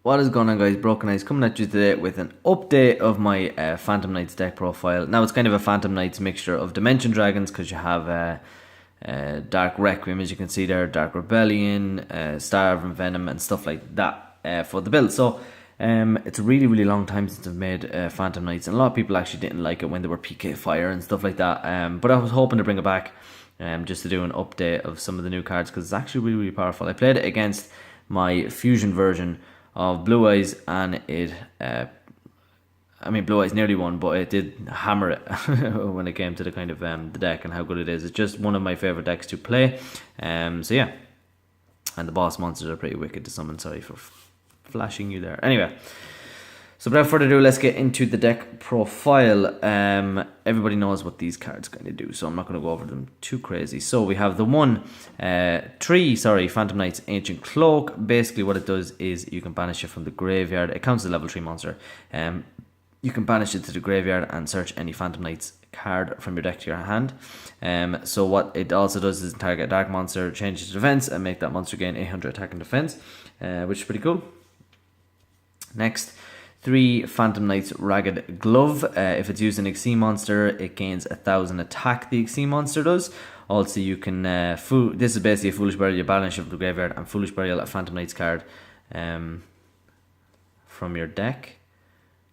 What is going on, guys? Broken Eyes coming at you today with an update of my Phantom Knights deck profile. Now, it's kind of a Phantom Knights mixture of Dimension Dragons because you have Dark Requiem, as you can see there, Dark Rebellion, Starving Venom, and stuff like that for the build. So, it's a really, really long time since I've made Phantom Knights, and a lot of people actually didn't like it when they were PK Fire and stuff like that. But I was hoping to bring it back just to do an update of some of the new cards because it's actually really, really powerful. I played it against my Fusion version of Blue Eyes, and it Blue Eyes nearly won, but it did hammer it when it came to the kind of the deck and how good it is. It's just one of my favorite decks to play. So yeah, and the boss monsters are pretty wicked to summon. Sorry for flashing you there. Anyway, so without further ado, let's get into the deck profile. Everybody knows what these cards kind of do, so I'm not going to go over them too crazy. So we have the Phantom Knights Ancient Cloak. Basically what it does is you can banish it from the graveyard. It counts as a level 3 monster. You can banish it to the graveyard and search any Phantom Knights card from your deck to your hand. So what it also does is target a dark monster, change its defense, and make that monster gain 800 attack and defense, which is pretty cool. Next, 3 Phantom Knights Ragged Glove. If it's used an Xyz monster, it gains 1000 attack, the Xyz monster does. Also, you can, this is basically a Foolish Burial, you banish it from the graveyard, and Foolish Burial a Phantom Knights card from your deck,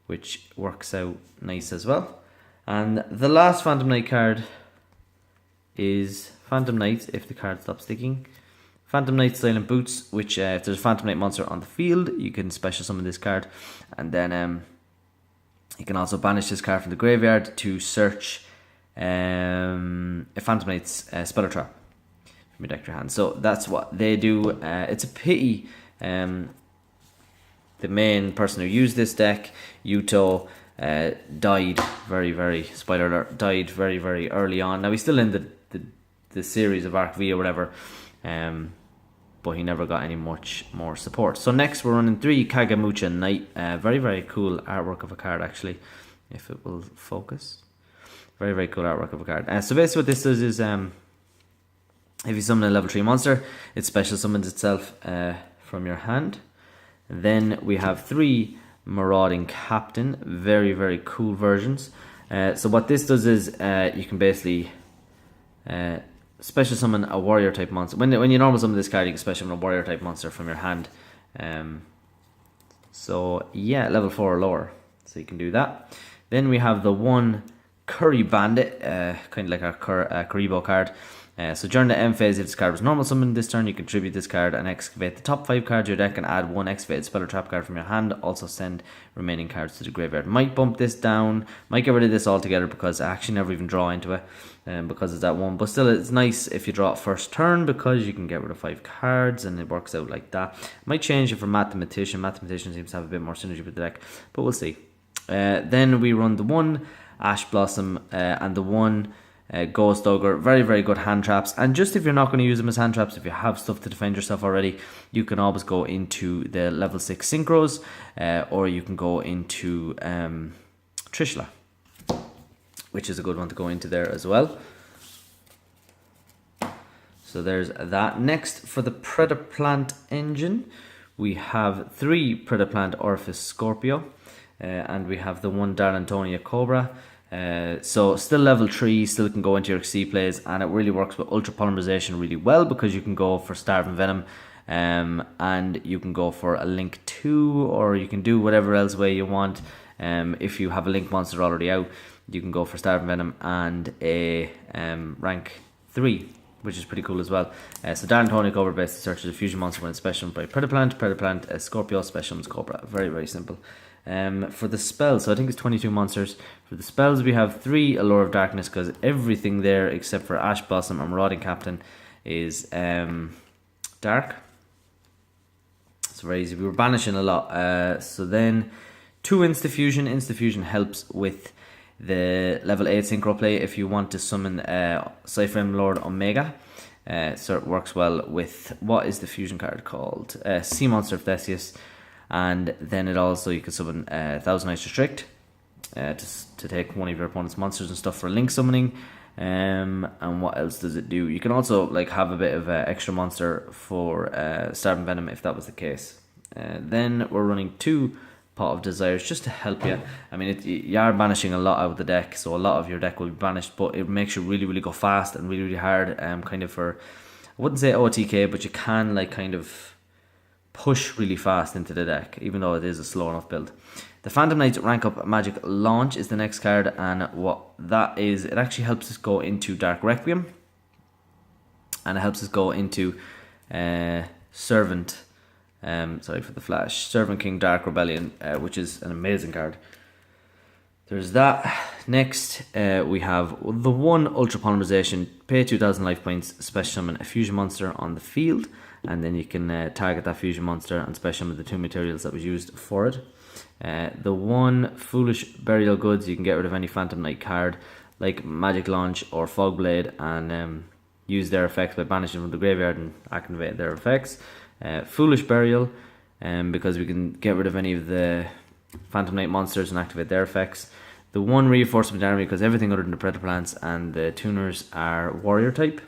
which works out nice as well. And the last Phantom Knight card is Phantom Knights if the card stops sticking. Phantom Knight Silent Boots, which if there's a Phantom Knight monster on the field, you can special summon this card, and then you can also banish this card from the graveyard to search a Phantom Knight's Speller Trap from your deck to your hand. So that's what they do. It's a pity the main person who used this deck, Yuto, died spoiler alert, died very early on. Now he's still in the series of Arc V or whatever, but he never got any much more support. So next we're running 3 Kagamucha Knight. Very cool artwork of a card, actually, if it will focus. Very cool artwork of a card. So basically what this does is if you summon a level 3 monster, it special summons itself from your hand. Then we have 3 Marauding Captain, very cool versions. So what this does is you can basically special summon a warrior type monster. When you normal summon this card, you can special summon a warrior type monster from your hand. So yeah, level 4 or lower, so you can do that. Then we have the 1 Curry Bandit, kind of like a Kuribo card. So during the end phase, if this card was normal summoned this turn, you can tribute this card and excavate the top 5 cards of your deck and add 1 excavated spell or trap card from your hand. Also send remaining cards to the graveyard. Might bump this down, might get rid of this altogether because I actually never even draw into it because it's that 1. But still, it's nice if you draw it first turn because you can get rid of 5 cards and it works out like that. Might change it for Mathematician. Mathematician seems to have a bit more synergy with the deck, but we'll see. Then we run the 1 Ash Blossom and the 1 Ghost Ogre. Very good hand traps, and just if you're not going to use them as hand traps, if you have stuff to defend yourself already, you can always go into the level 6 Synchros, or you can go into Trishula, which is a good one to go into there as well. So there's that. Next, for the Predaplant engine, we have 3 Predaplant Orifice Scorpio, and we have the 1 Darlantonia Cobra. So still level 3, still can go into your Xyz plays, and it really works with Ultra Polymerization really well because you can go for Starving Venom, and you can go for a Link 2, or you can do whatever else way you want. If you have a Link monster already out, you can go for Starving Venom and a rank 3, which is pretty cool as well. So Darlantonia Cobra basically searches a fusion monster when it's special by Predaplant, Scorpio, special Cobra. Very simple. For the spells, so I think it's 22 monsters. For the spells, we have 3 Allure of Darkness because everything there except for Ash Blossom and Marauding Captain is dark. It's very easy. We were banishing a lot. So then 2 Instafusion. Instafusion helps with the level 8 Synchro play if you want to summon Cypher Lord Omega. So it works well with, what is the fusion card called? Sea Monster of Theseus. And then it also, you can summon Thousand Eyes Restrict to take one of your opponent's monsters and stuff for link summoning. And what else does it do? You can also like have a bit of extra monster for Starving Venom if that was the case. Then we're running 2 Pot of Desires just to help you. I mean, you are banishing a lot out of the deck, so a lot of your deck will be banished, but it makes you really, really go fast and really, really hard. Kind of for, I wouldn't say OTK, but you can like kind of push really fast into the deck, even though it is a slow enough build. The Phantom Knights Rank Up Magic Launch is the next card, and what that is, it actually helps us go into Dark Requiem, and it helps us go into Servant. Sorry for the flash. Servant King Dark Rebellion, which is an amazing card. There's that. Next, we have the 1 Ultra Polymerization. Pay 2,000 life points, special summon a fusion monster on the field, and then you can target that fusion monster and special summon the 2 materials that was used for it. The 1 Foolish Burial Goods. You can get rid of any Phantom Knight card like Magic Launch or Fog Blade and use their effects by banishing from the graveyard and activate their effects. Foolish Burial, because we can get rid of any of the Phantom Knight monsters and activate their effects. The 1 Reinforcement Army, because everything other than the Predator Plants and the tuners are warrior type.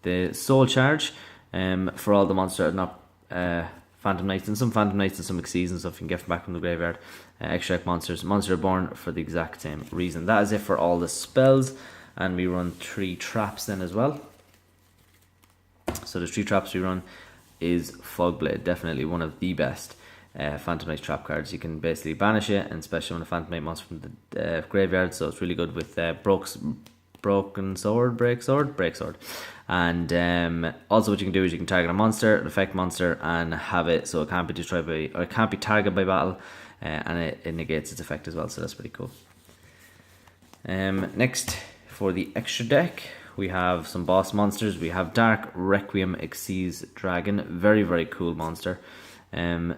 The Soul Charge, for all the monsters, not Phantom Knights, and some Phantom Knights and some Xyz and stuff you can get back from the graveyard. Extract monsters. Monsters are born for the exact same reason. That is it for all the spells, and we run 3 traps then as well. So the 3 traps we run is Fogblade, definitely one of the best Phantom Knight trap cards. You can basically banish it and special summon a Phantom Knight monster from the graveyard, so it's really good with Broken Sword, Break Sword. And also what you can do is you can target a monster, an effect monster, and have it so it can't be destroyed by, or it can't be targeted by battle, and it negates its effect as well, so that's pretty cool. Next, for the extra deck, we have some boss monsters. We have Dark Requiem Xyz Dragon, very, very cool monster, and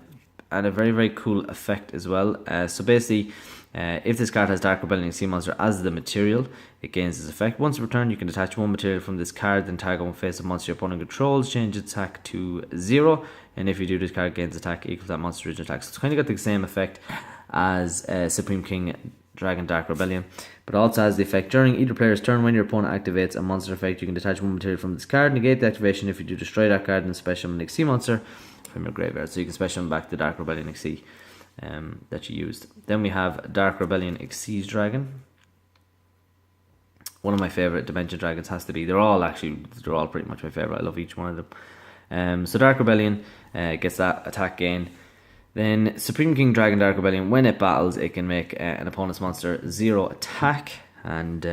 a very, very cool effect as well. So basically, if this card has Dark Rebellion Xyz monster as the material, it gains this effect. Once returned, you can detach 1 material from this card, then target one face of monster your opponent controls, change its attack to 0, and if you do, this card gains attack equal to that monster's original attack. So it's kind of got the same effect as Supreme King Dragon Dark Rebellion, but also has the effect during either player's turn when your opponent activates a monster effect, you can detach 1 material from this card, negate the activation. If you do, destroy that card and special summon an Xyz monster from your graveyard. So you can special summon back the Dark Rebellion Xyz that you used. Then we have Dark Rebellion Xyz Dragon. One of my favourite Dimension Dragons has to be. They're all pretty much my favourite. I love each one of them. So Dark Rebellion gets that attack gain. Then Supreme King Dragon Dark Rebellion, when it battles, it can make an opponent's monster 0 attack, and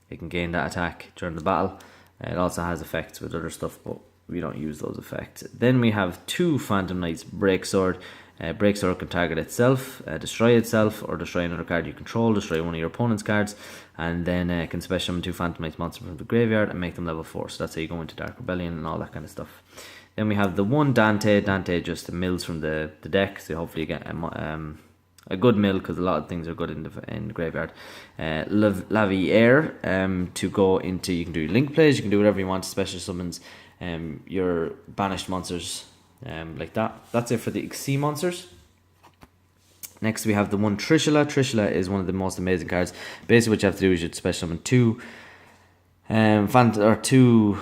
it can gain that attack during the battle. It also has effects with other stuff, but we don't use those effects. Then we have 2 Phantom Knights Break Sword. Break Sword can target itself, destroy itself, or destroy another card you control, destroy one of your opponent's cards, and then it can special summon 2 Phantom Knights monsters from the graveyard and make them level 4. So that's how you go into Dark Rebellion and all that kind of stuff. Then we have the 1 Dante. Dante just mills from the deck, so hopefully you get a good mill, because a lot of things are good in the graveyard. Lavier, to go into, you can do link plays, you can do whatever you want, special summons your banished monsters like that. That's it for the Xyz monsters. Next we have the 1 Trishula. Trishula is one of the most amazing cards. Basically what you have to do is you special summon 2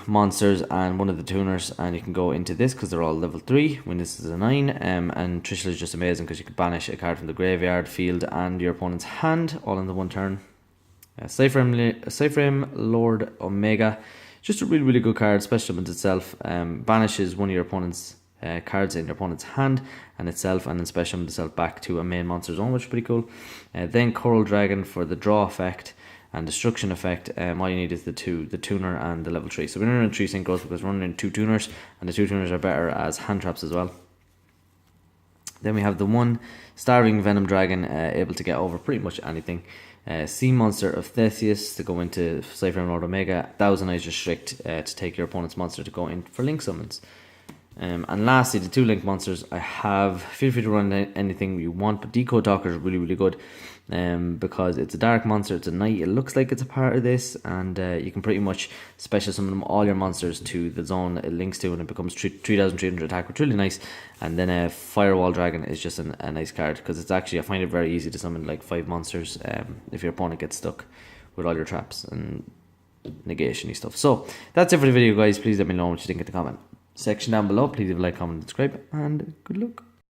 monsters and 1 of the tuners, and you can go into this because they're all level 3 when this is a 9. And Trishula is just amazing because you can banish a card from the graveyard, field, and your opponent's hand all in the 1 turn. Cypherem Lord Omega, just a really, really good card. Special summons itself, banishes 1 of your opponent's cards in your opponent's hand and itself, and then special summons itself back to a main monster zone, which is pretty cool. Then Coral Dragon for the draw effect and destruction effect. All you need is the tuner and the level 3. So we're running 3 synchros because we're running 2 tuners, and the 2 tuners are better as hand traps as well. Then we have the 1 Starving Venom Dragon, able to get over pretty much anything. Sea Monster of Theseus to go into Cypher and Lord Omega. Thousand Eyes Restrict to take your opponent's monster to go in for link summons. And lastly, the 2 link monsters I have. Feel free to run anything you want, but Decode Talker is really, really good because it's a dark monster, it's a knight, it looks like it's a part of this, and you can pretty much special summon them, all your monsters to the zone it links to, and it becomes 3,300 attack, which is really nice. And then a Firewall Dragon is just a nice card because it's actually, I find it very easy to summon like 5 monsters if your opponent gets stuck with all your traps and negation-y stuff. So that's it for the video, guys. Please let me know what you think in the comment. section down below. Please leave a like, comment, subscribe, and good luck.